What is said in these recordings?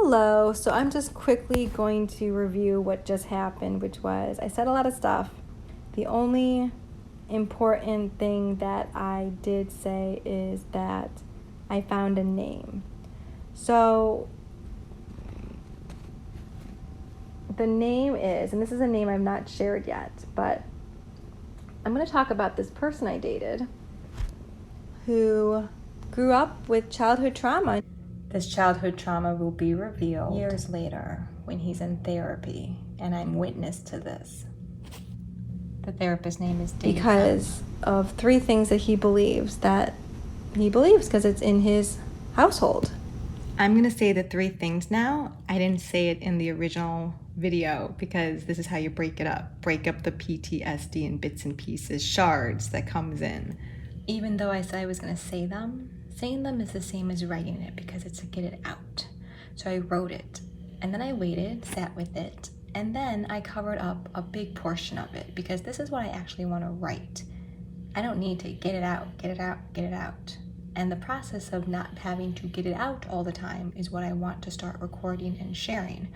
Hello, so I'm just quickly going to review what just happened, which was I said a lot of stuff. The only important thing that I did say is that I found a name. So the name is, and this is a name I've not shared yet, but I'm going to talk about this person I dated who grew up with childhood trauma. This childhood trauma will be revealed years later when he's in therapy, and I'm witness to this. The therapist's name is Dave. Because of three things that he believes because it's in his household. I'm going to say the three things now. I didn't say it in the original video because this is how you break it up. Break up the PTSD in bits and pieces, shards that comes in. Even though I said I was going to say them, saying them is the same as writing it because it's to get it out. So I wrote it, and then I waited, sat with it, and then I covered up a big portion of it because this is what I actually want to write. I don't need to get it out, get it out, get it out. And the process of not having to get it out all the time is what I want to start recording and sharing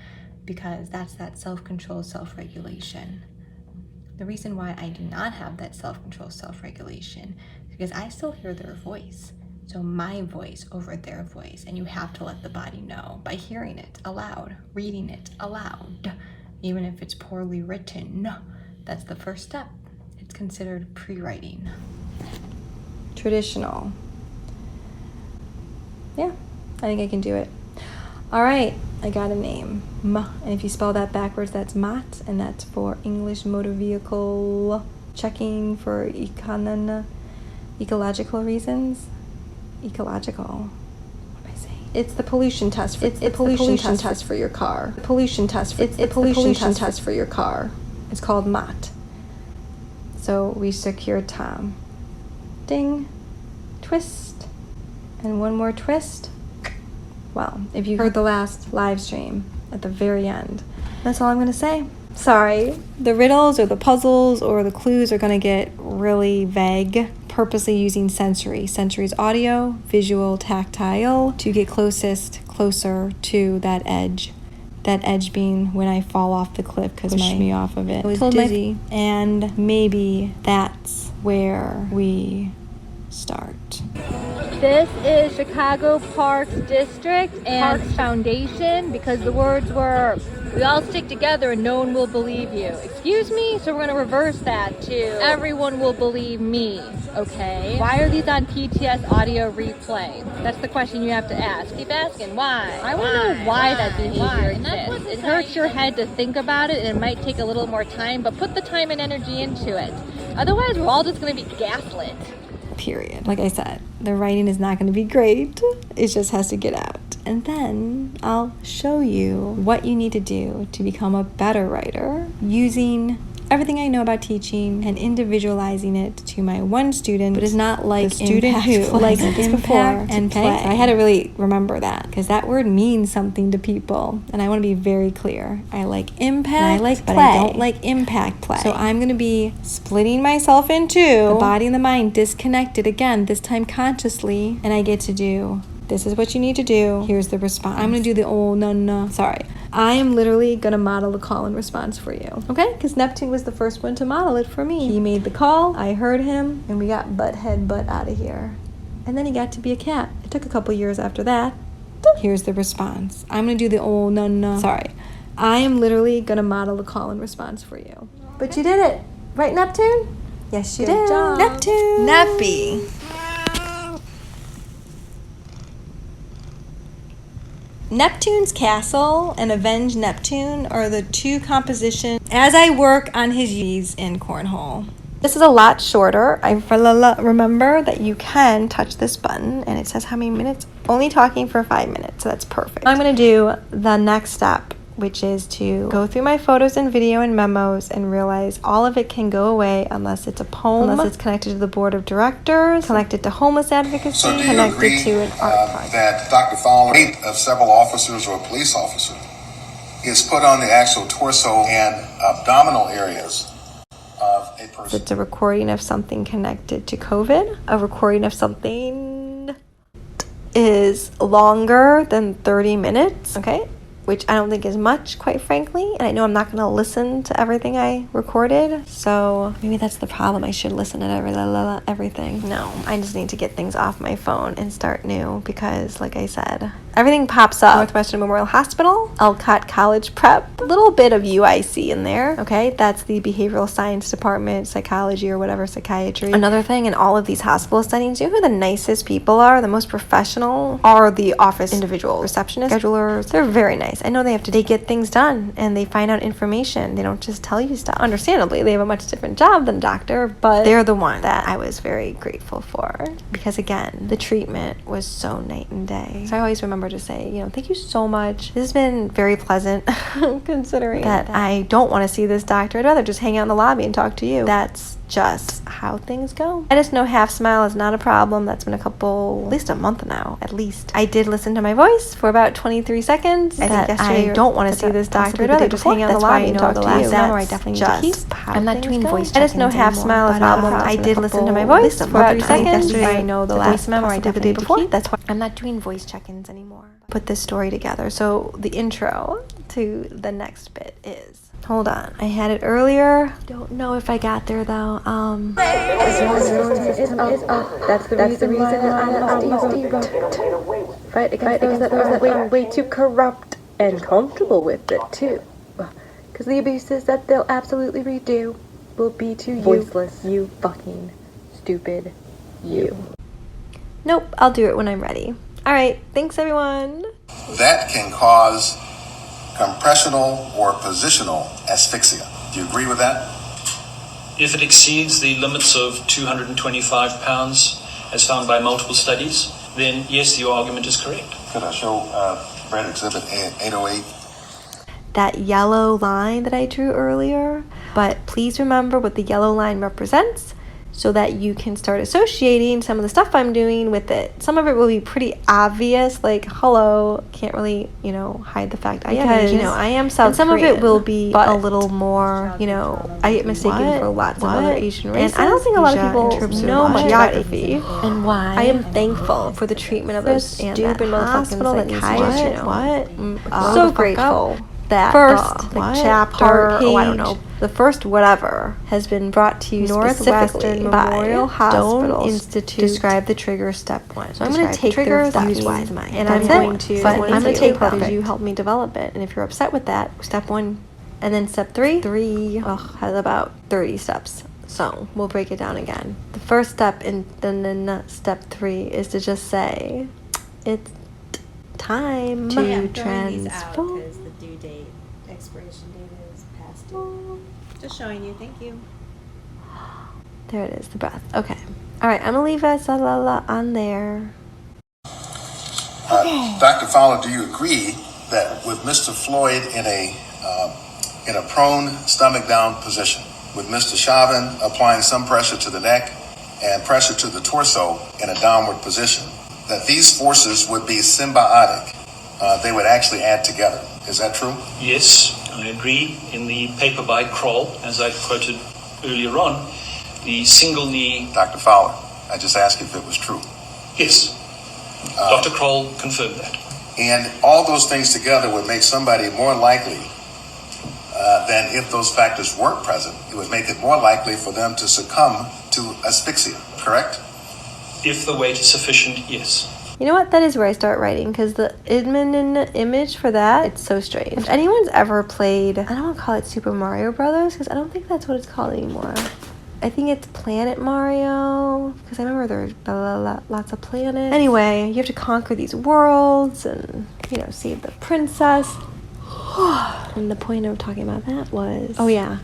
because that's that self-control, self-regulation. The reason why I do not have that self-control, self-regulation is because I still hear their voice. So my voice over their voice, and you have to let the body know by hearing it aloud, reading it aloud, even if it's poorly written. That's the first step. It's considered pre-writing. Traditional. Yeah, I think I can do it. All right, I got a name. And if you spell that backwards, that's MOT, and that's for English Motor Vehicle Checking for ecological reasons. Ecological. What am I saying? It's the pollution test. For your car. The pollution test. It's the pollution test for your car. It's called MOT. So we secure Tom. Ding. Twist. And one more twist. Well, if you heard the last live stream at the very end, that's all I'm going to say. Sorry. The riddles or the puzzles or the clues are going to get really vague. Purposely using sensory. Sensory is audio, visual, tactile to get closer to that edge. That edge being when I fall off the cliff because pushed me off of it. I was dizzy. And maybe that's where we start. This is Chicago Parks District and Parks Foundation because the words were, we all stick together and no one will believe you. Excuse me? So we're going to reverse that to everyone will believe me, okay? Why are these on PTS audio replay? That's the question you have to ask. Keep asking, why? I want to know why that behavior exists. It hurts your head to think about it and it might take a little more time, but put the time and energy into it. Otherwise, we're all just going to be gaslit. Period. Like I said, the writing is not going to be great. It just has to get out. And then I'll show you what you need to do to become a better writer using everything I know about teaching and individualizing it to my one student, but it's not like the student who like impact and play. So I had to really remember that because that word means something to people, and I want to be very clear. I like impact, and I like play, but I don't like impact play. So I'm going to be splitting myself into the body and the mind, disconnected again, this time consciously, and I get to do. This is what you need to do. Here's the response. I'm going to do the no. Sorry. I am literally going to model the call and response for you. Okay? Because Neptune was the first one to model it for me. He made the call. I heard him. And we got butt out of here. And then he got to be a cat. It took a couple years after that. Here's the response. I'm going to do the no. Sorry. I am literally going to model the call and response for you. But you did it. Right, Neptune? Yes, you did. Good job. Neptune. Nappy. Neptune's Castle and Avenge Neptune are the two compositions as I work on his U's in Cornhole. This is a lot shorter. I remember that you can touch this button and it says how many minutes. Only talking for 5 minutes, so that's perfect. I'm going to do the next step, which is to go through my photos and video and memos and realize all of it can go away unless it's a poem, unless it's connected to the board of directors, connected to homeless advocacy, so connected to an art project. That Dr. Fowler, rate of several officers or a police officer is put on the actual torso and abdominal areas of a person. It's a recording of something connected to COVID, a recording of something is longer than 30 minutes, okay? Which I don't think is much, quite frankly. And I know I'm not going to listen to everything I recorded. So maybe that's the problem. I should listen to everything. No, I just need to get things off my phone and start new because, like I said, everything pops up. Northwestern Memorial Hospital, Elcott College Prep, a little bit of UIC in there, okay? That's the behavioral science department, psychology or whatever, psychiatry. Another thing in all of these hospital settings, you know who the nicest people are, the most professional, are the office individuals, receptionists, schedulers. They're very nice. I know they get things done and they find out information. They don't just tell you stuff. Understandably, they have a much different job than a doctor, but they're the one that I was very grateful for because, again, the treatment was so night and day. So I always remember to say, thank you so much. This has been very pleasant considering that I don't want to see this doctor. I'd rather just hang out in the lobby and talk to you. That's just how things go. I just know half smile is not a problem. That's been at least a month now, at least. I did listen to my voice for about 23 seconds. I don't want to see this doctor. I'd rather just hang out in the lobby and talk to you. That's I definitely just I'm not doing voice check-ins. I just know half smile is a problem. I did listen to my voice for about 3 seconds. Yesterday, I know the last memo I did the day before. That's why I'm not doing voice check-ins anymore. Put this story together. So the intro to the next bit is, hold on, I had it earlier. Don't know if I got there though. That's the reason why I'm fight against those that are way too corrupt and comfortable with it too. Because the abuses that they'll absolutely redo will be too voiceless, you fucking stupid you. Nope, I'll do it when I'm ready. All right, thanks everyone. That can cause compressional or positional asphyxia. Do you agree with that? If it exceeds the limits of 225 pounds, as found by multiple studies, then yes, your argument is correct. Could I show Brad Exhibit 808? That yellow line that I drew earlier, but please remember what the yellow line represents so that you can start associating some of the stuff I'm doing with it. Some of it will be pretty obvious, like, hello, can't really, hide the fact I am South Korean. And some of it will be a little more, I get mistaken for lots of other Asian races. And I don't think a lot of people know my geography. And why? I am thankful for the treatment of those stupid motherfucking psychiatrists. So grateful that first chapter, I don't know, the first whatever has been brought to you Northwestern Memorial Hospital Institute. Describe the trigger step 1. So I'm going to take triggers, use wise mind, and I'm going to take part because you helped me develop it. And if you're upset with that, step 1, and then step 3 has about 30 steps. So we'll break it down again. The first step and then step 3 is to just say, it's time to transform. Due date, expiration date is past due. Just showing you, thank you. There it is, the breath. Okay. All right, I'm gonna leave us on there. Dr. Fowler, do you agree that with Mr. Floyd in a prone stomach down position, with Mr. Chauvin applying some pressure to the neck and pressure to the torso in a downward position, that these forces would be symbiotic? They would actually add together. Is that true? Yes, I agree. In the paper by Kroll, as I quoted earlier on, the single knee... Dr. Fowler, I just asked if it was true. Yes, Dr. Kroll confirmed that. And all those things together would make somebody more likely than if those factors weren't present. It would make it more likely for them to succumb to asphyxia, correct? If the weight is sufficient, yes. You know what? That is where I start writing, because the image for that, it's so strange. If anyone's ever played, I don't want to call it Super Mario Brothers, because I don't think that's what it's called anymore. I think it's Planet Mario, because I remember there's lots of planets. Anyway, you have to conquer these worlds and, save the princess. And the point of talking about that was,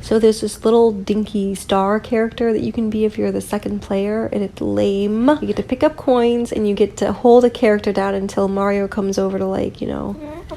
so there's this little dinky star character that you can be if you're the second player, and it's lame. You get to pick up coins and you get to hold a character down until Mario comes over to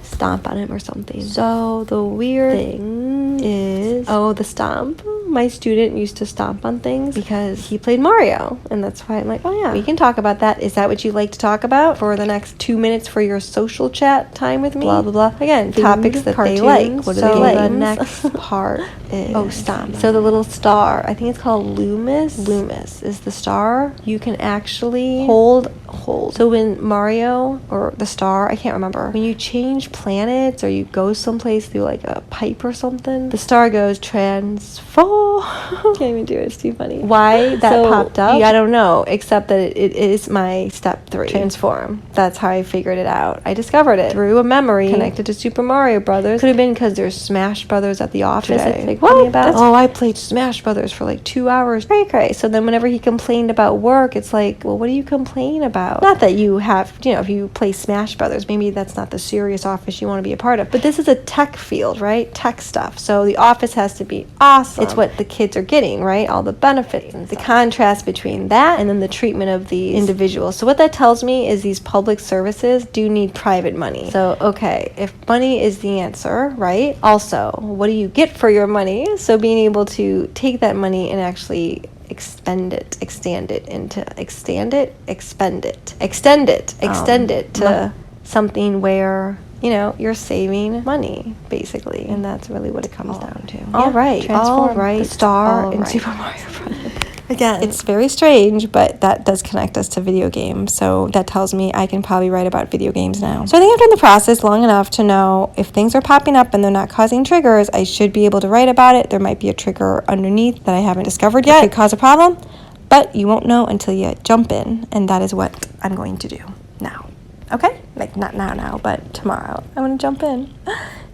stomp on him or something. So the weird thing is, the stomp. My student used to stomp on things because he played Mario, and that's why I'm like, we can talk about that. Is that what you like to talk about for the next 2 minutes for your social chat time with me? Blah blah blah. Again, topics that they like. What do they like? The next part is... Oh, stop. So the little star, I think it's called Loomis. Loomis is the star. You can actually hold. So when Mario, or the star, I can't remember, when you change planets or you go someplace through like a pipe or something, the star goes transform. Can't even do it. It's too funny. Why that popped up? Yeah, I don't know, except that it is my step 3. Transform. That's how I figured it out. I discovered it through a memory connected to Super Mario Brothers. Could have been because there's Smash Brothers at the office. Like, what? Oh, I played Smash Brothers for like 2 hours. Cray. So then whenever he complained about work, it's like, well, what do you complain about? Not that you have, if you play Smash Brothers, maybe that's not the serious office you want to be a part of. But this is a tech field, right? Tech stuff. So the office has to be awesome. It's what the kids are getting, right? All the benefits and the contrast between that and then the treatment of the individuals. So what that tells me is these public services do need private money. So, okay, if money is the answer, right? Also, what do you get for your money? So being able to take that money and actually extend it to something where, you're saving money, basically. And that's really what it comes down to. All right. The star in Super Mario Bros. Again, it's very strange, but that does connect us to video games. So that tells me I can probably write about video games now. So I think I've done the process long enough to know if things are popping up and they're not causing triggers, I should be able to write about it. There might be a trigger underneath that I haven't discovered yet. It could cause a problem, but you won't know until you jump in. And that is what I'm going to do now. Okay? Like, not now, but tomorrow. I'm going to jump in.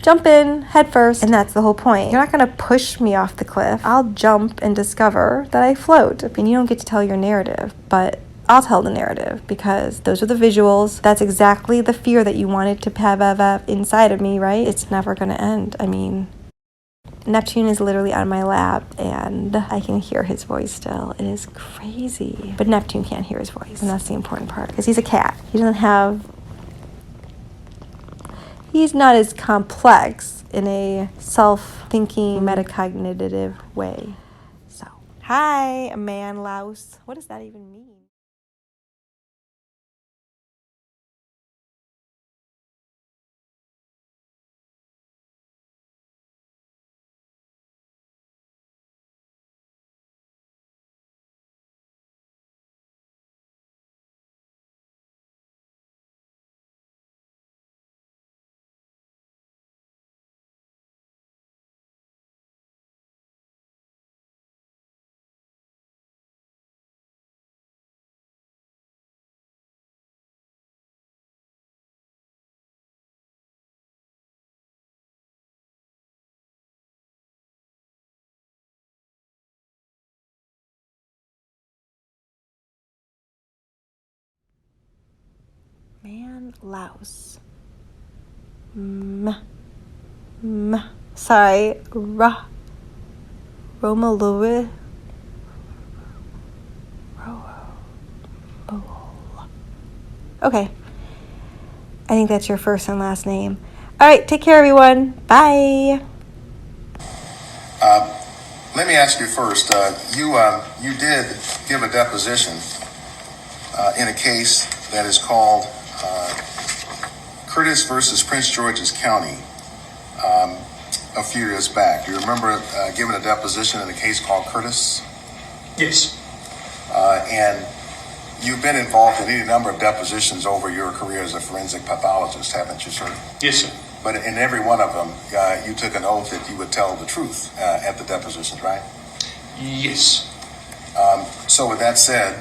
Jump in head first, and that's the whole point. You're not going to push me off the cliff. I'll jump and discover that I float. I mean, you don't get to tell your narrative, but I'll tell the narrative because those are the visuals. That's exactly the fear that you wanted to have inside of me, right? It's never going to end. I mean, Neptune is literally on my lap, and I can hear his voice still. It is crazy. But Neptune can't hear his voice, and that's the important part because he's a cat. He's not as complex in a self-thinking, metacognitive way. So, hi, man louse. What does that even mean? Man louse. Sorry. Romaluri. Okay. I think that's your first and last name. All right, take care, everyone. Bye. Let me ask you first. You did give a deposition in a case that is called Curtis versus Prince George's County a few years back. You remember giving a deposition in a case called Curtis? Yes. And you've been involved in any number of depositions over your career as a forensic pathologist, haven't you, sir? Yes, sir. But in every one of them, you took an oath that you would tell the truth at the depositions, right? Yes. So with that said,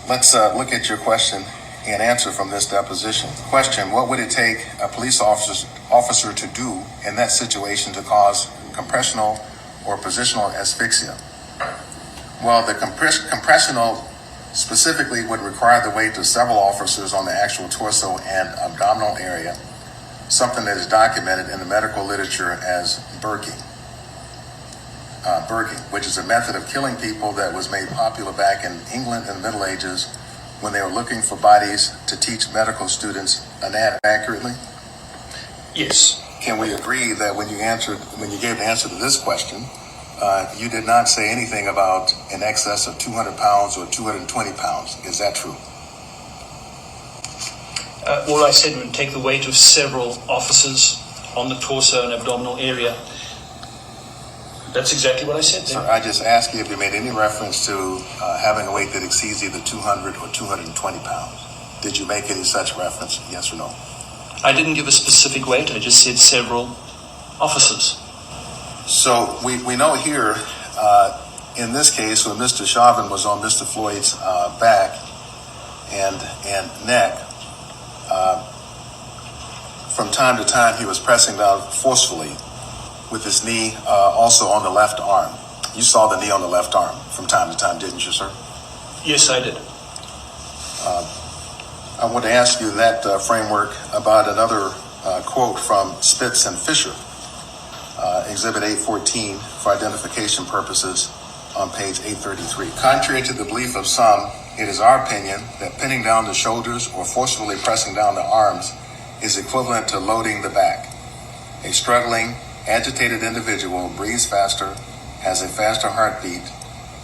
let's look at your question and answer from this deposition. Question: what would it take a police officer to do in that situation to cause compressional or positional asphyxia? Well, the compressional specifically would require the weight of several officers on the actual torso and abdominal area, something that is documented in the medical literature as burking, which is a method of killing people that was made popular back in England in the Middle Ages when they were looking for bodies to teach medical students anatomy accurately. Yes. Can we agree that when you gave the answer to this question, you did not say anything about in excess of 200 pounds or 220 pounds? Is that true? All I said would take the weight of several officers on the torso and abdominal area. That's exactly what I said So there. I just asked you if you made any reference to having a weight that exceeds either 200 or 220 pounds. Did you make any such reference, yes or no? I didn't give a specific weight. I just said several officers. So we know here, in this case, when Mr. Chauvin was on Mr. Floyd's back and neck, from time to time he was pressing down forcefully with his knee also on the left arm. You saw the knee on the left arm from time to time, didn't you, sir? Yes, I did. I want to ask you in that framework about another quote from Spitz and Fisher, Exhibit 814 for identification purposes on page 833. Contrary to the belief of some, it is our opinion that pinning down the shoulders or forcefully pressing down the arms is equivalent to loading the back. A struggling, agitated individual breathes faster, has a faster heartbeat,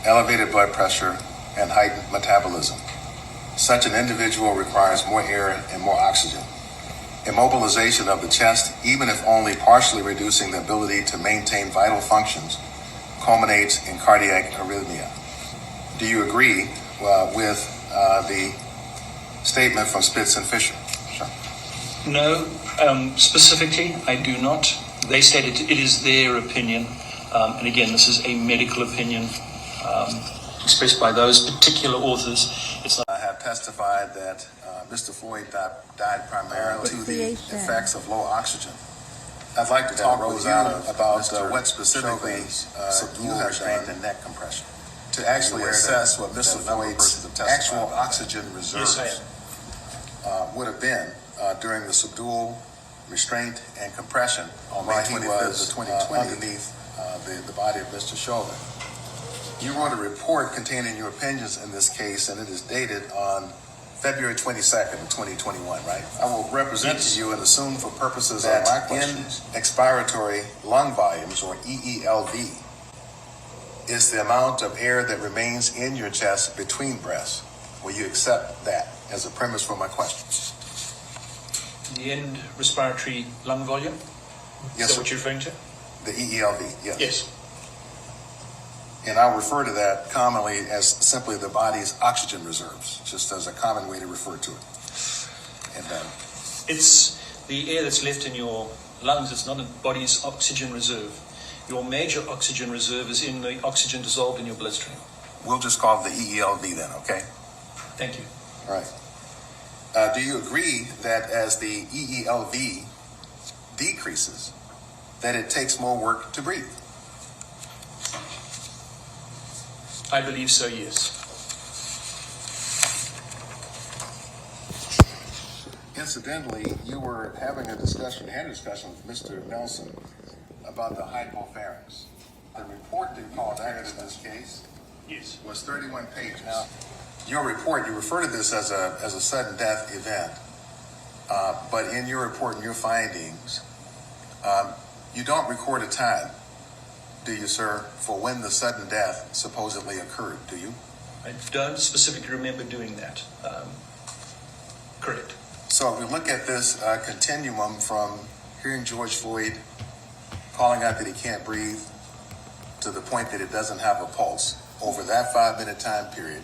elevated blood pressure, and heightened metabolism. Such an individual requires more air and more oxygen. Immobilization of the chest, even if only partially reducing the ability to maintain vital functions, culminates in cardiac arrhythmia. Do you agree with the statement from Spitz and Fisher? Sure. No, specifically, I do not. They stated it is their opinion, and again, this is a medical opinion expressed by those particular authors. It's not. I have testified that Mr. Floyd died primarily to the effects of low oxygen. I'd like to talk with you about what specifically you have done in neck compression to actually assess what Mr. Floyd's actual oxygen reserves would have been during the subdual, restraint, and compression on May 25th, 2020 underneath the body of Mr. Chauvin. You wrote a report containing your opinions in this case, and it is dated on February 22nd, 2021, right? I will represent to you and assume for purposes that in expiratory lung volumes, or EELV, is the amount of air that remains in your chest between breaths. Will you accept that as a premise for my question? The end respiratory lung volume? Yes, Is that sir. what you're referring to? The EELV, yes. Yes. And I'll refer to that commonly as simply the body's oxygen reserves, just as a common way to refer to it. And It's the air that's left in your lungs. It's not a body's oxygen reserve. Your major oxygen reserve is in the oxygen dissolved in your bloodstream. we'll just call it the EELV then, okay? Thank you. All right. Do you agree that as the EELV decreases, that it takes more work to breathe? I believe so, yes. Incidentally, you were having a discussion, had a discussion with Mr. Nelson about the hypopharynx. The report that called active in this case Yes. was 31 pages. Now, your report, you refer to this as a sudden death event, but in your report and your findings, you don't record a time, do you, sir, for when the sudden death supposedly occurred, do you? I don't specifically remember doing that. Correct. So if we look at this continuum from hearing George Floyd calling out that he can't breathe to the point that it doesn't have a pulse, over that 5-minute time period,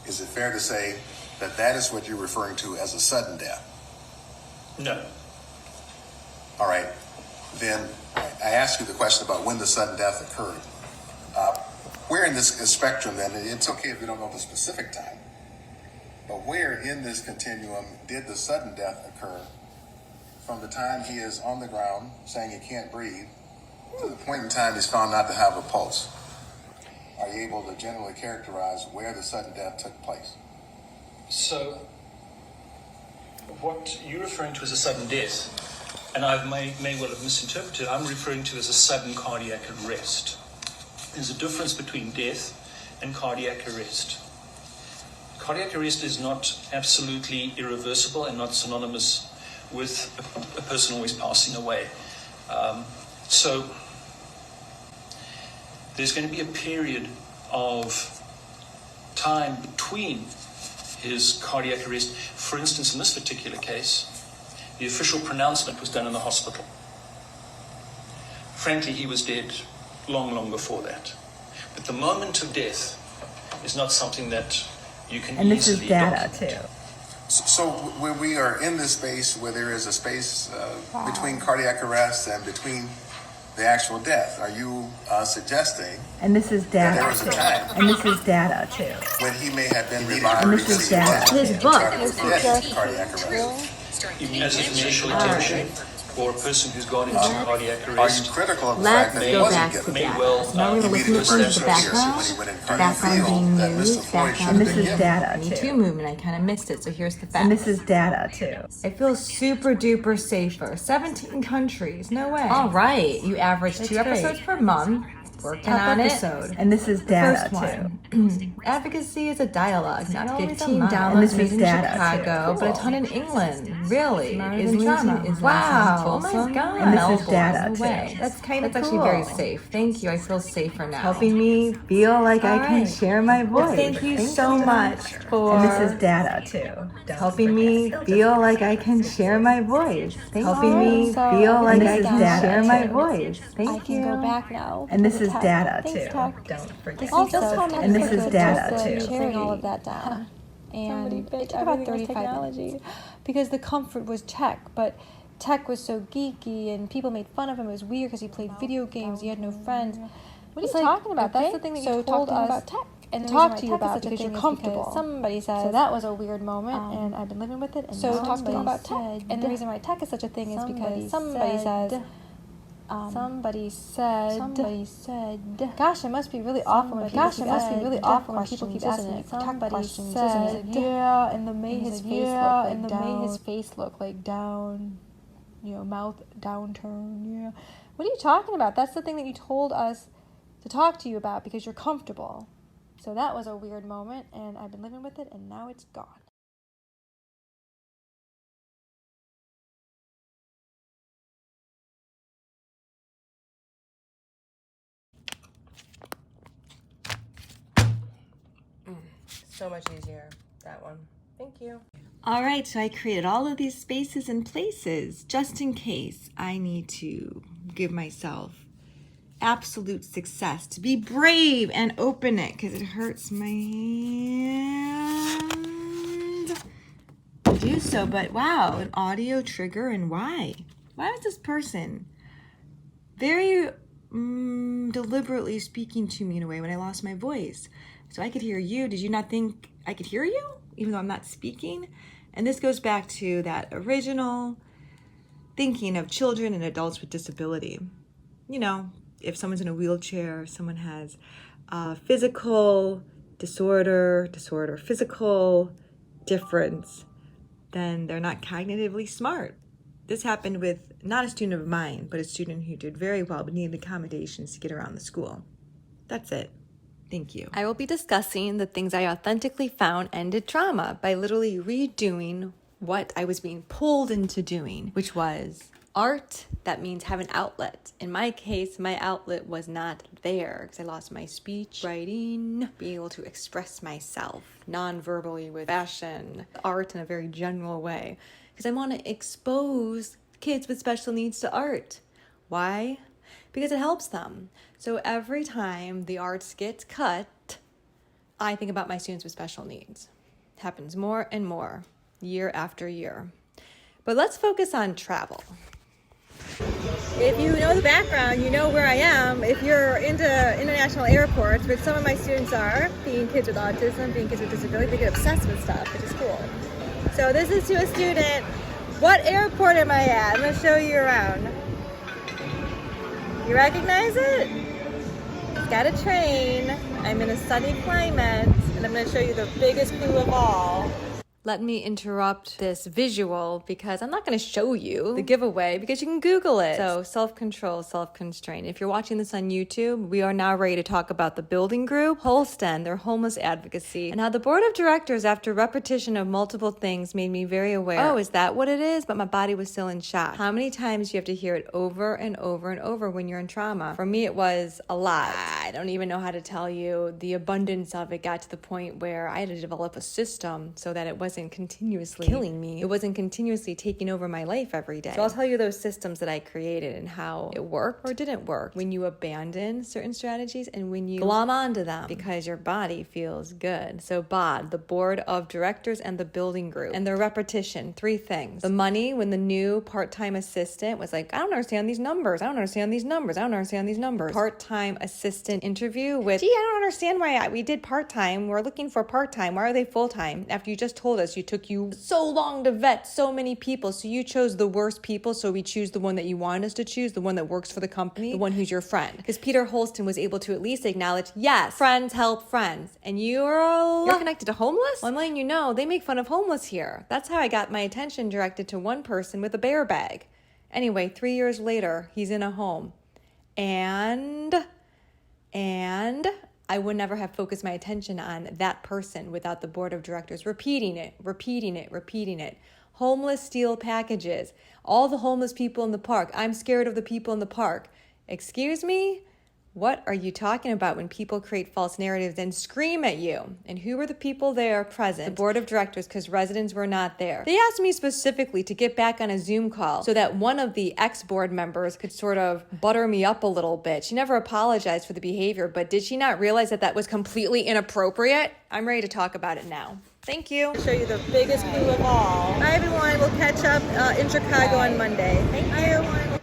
is it fair to say that that is what you're referring to as a sudden death? No. All right. Then I asked you the question about when the sudden death occurred. Where in this spectrum then, it's okay if you don't know the specific time, but where in this continuum did the sudden death occur from the time he is on the ground saying he can't breathe to the point in time he's found not to have a pulse? Are you able to generally characterize where the sudden death took place? So, what you're referring to as a sudden death, and I may well have misinterpreted, I'm referring to as a sudden cardiac arrest. There's a difference between death and cardiac arrest. Cardiac arrest is not absolutely irreversible and not synonymous with a person always passing away. So there's going to be a period of time between his cardiac arrest. For instance, in this particular case, the official pronouncement was done in the hospital. Frankly, he was dead long, long before that. But the moment of death is not something that you can And this is easily data document. too. So when we are in this space where there is a space between cardiac arrest and between the actual death, are you suggesting And this is that there data was a too. time And this is data too. when he may have been revived? And this is data. His book. Cardiac arrest. As an initial attention, or a person who's gone into cardiac Are you arrest critical of the Let's fact that he go wasn't back given? to may data. well Now we're going to listen to Immediate the association background. when he went in cardiac Background field being that Mr. news, Floyd should background. have And this been is given. data Me too. Too movement. I kind of missed it, so here's the facts. And this is data too. It feels super duper safer. 17 countries, no way. All right, you average It's 2 episodes great. per month. Working Top on episode. And this is data First too. one. Advocacy is a dialogue, not always a 15 mind. downloads And this is made in data, Chicago, too. but a ton in England. Really? Smarter Is than drama. Is Wow, oh oh my my god. God. And this is Melbourne, data, no too. way. That's kind of That's cool. actually very safe. Thank you. I feel safer now. Helping me feel like I can right. share my voice. Well, thank you so much for And this is data too. Don't helping me forget. feel like I can share my voice. Helping Alright, me so feel like this I is can data share my too. voice. I Thank can you. go back now. And this to is Tech. data Thanks, too. Tech. Don't forget. This is just how And this is data just, too. sharing all of that down. And it took about 35 minutes because the comfort was tech, but tech was so geeky and people made fun of him. It was weird because he played video games. He had no friends. What are you talking about? That's the thing that you told us about tech and talk to you about because you're comfortable. Somebody says so that was a weird moment, and I've been living with it. And so talk to me about tech. And the reason why tech is such a thing is because somebody says. Somebody said. Gosh, it must be really awful. When people keep asking me tech questions. Said, yeah, and the May his face looked like down, mouth downturn. Yeah. What are you talking about? That's the thing that you told us to talk to you about because you're comfortable. So that was a weird moment, and I've been living with it, and now it's gone. So much easier, that one. Thank you. All right, so I created all of these spaces and places just in case I need to give myself absolute success, to be brave and open it because it hurts my hand to do so. But wow, an audio trigger, and why? Why was this person very deliberately speaking to me in a way when I lost my voice? So I could hear you. Did you not think I could hear you even though I'm not speaking? And this goes back to that original thinking of children and adults with disability. If someone's in a wheelchair, someone has a physical disorder, physical difference, then they're not cognitively smart. This happened with not a student of mine, but a student who did very well but needed accommodations to get around the school. That's it. Thank you. I will be discussing the things I authentically found ended trauma by literally redoing what I was being pulled into doing, which was art. That means have an outlet. In my case, my outlet was not there because I lost my speech, writing, being able to express myself non-verbally with fashion, art in a very general way, because I want to expose kids with special needs to art. Why? Because it helps them. So every time the arts gets cut, I think about my students with special needs. It happens more and more, year after year. But let's focus on travel. If you know the background, you know where I am. If you're into international airports, which some of my students are, being kids with autism, being kids with disability, they get obsessed with stuff, which is cool. So this is to a student. What airport am I at? I'm going to show you around. You recognize it? It's got a train. I'm in a sunny climate, and I'm going to show you the biggest clue of all. Let me interrupt this visual because I'm not going to show you the giveaway because you can Google it. So self-control, self-constraint. If you're watching this on YouTube, we are now ready to talk about the building group, Holston, their homeless advocacy, and how the board of directors, after repetition of multiple things, made me very aware. Oh, is that what it is? But my body was still in shock. How many times do you have to hear it over and over and over when you're in trauma? For me, it was a lot. I don't even know how to tell you. The abundance of it got to the point where I had to develop a system so that it wasn't wasn't continuously killing me. It wasn't continuously taking over my life every day. So I'll tell you those systems that I created and how it worked or didn't work when you abandon certain strategies and when you glom onto them because your body feels good. So BOD, the board of directors and the building group. And the repetition, 3 things. The money, when the new part-time assistant was like, I don't understand these numbers. I don't understand these numbers. I don't understand these numbers. Part-time assistant interview with, gee, I don't understand why we did part-time. We're looking for part-time. Why are they full-time? After you just told us you took you so long to vet so many people. So you chose the worst people. So we choose the one that you wanted us to choose, the one that works for the company, the one who's your friend. Because Peter Holston was able to at least acknowledge, yes, friends help friends. And you're connected to homeless? Well, I'm letting you know, they make fun of homeless here. That's how I got my attention directed to one person with a bear bag. Anyway, 3 years later, he's in a home. And I would never have focused my attention on that person without the board of directors repeating it. Homeless steal packages. All the homeless people in the park. I'm scared of the people in the park. Excuse me? What are you talking about when people create false narratives and scream at you? And who were the people there present? The board of directors, because residents were not there. They asked me specifically to get back on a Zoom call so that one of the ex-board members could sort of butter me up a little bit. She never apologized for the behavior, but did she not realize that that was completely inappropriate? I'm ready to talk about it now. Thank you. I'll show you the biggest clue of all. Bye, everyone. We'll catch up in Chicago on Monday. Thank you.